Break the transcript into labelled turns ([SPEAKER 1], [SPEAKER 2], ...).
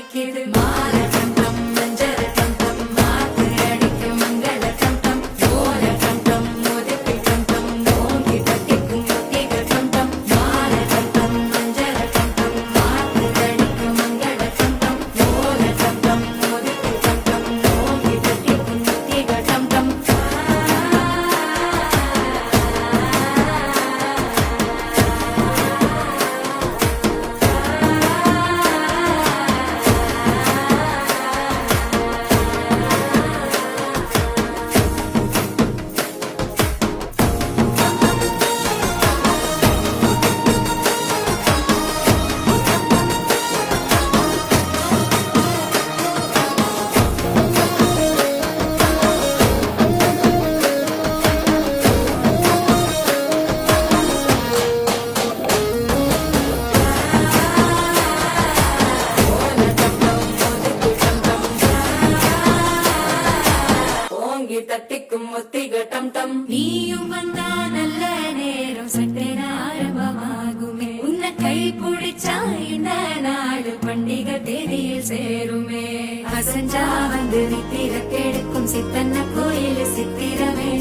[SPEAKER 1] ஆரம்பிக்குது மால டம் டம் மஞ்சள் டம் டம் மாத்து அடிக்கும் மங்கள டம் டம் ஓல டம் டம் முதுக்கு டம் டம் நோங்கி தட்டிக்கும் முத்திக டம் டம் மால டம் டம் மஞ்சள் டம் டம் மாத்து அடிக்கும் மங்கள டம் டம் ஓல டம் டம் முதுக்கு டம் டம் நோங்கி தட்டிக்கும் முத்திக டம் டம் தட்டிக்கும் முத்திக டம் டம் நீயும் வந்தா நல்ல நேரம் சட்டென ஆரம்பமாகுமே உன்னை கை பிடிச்சா இந்த நாடு பண்டிகை தேதியில் சேருமே அசஞ்சா வந்து நித்திர கெடுக்கும் சித்தன்ன கோயில் சித்திரமே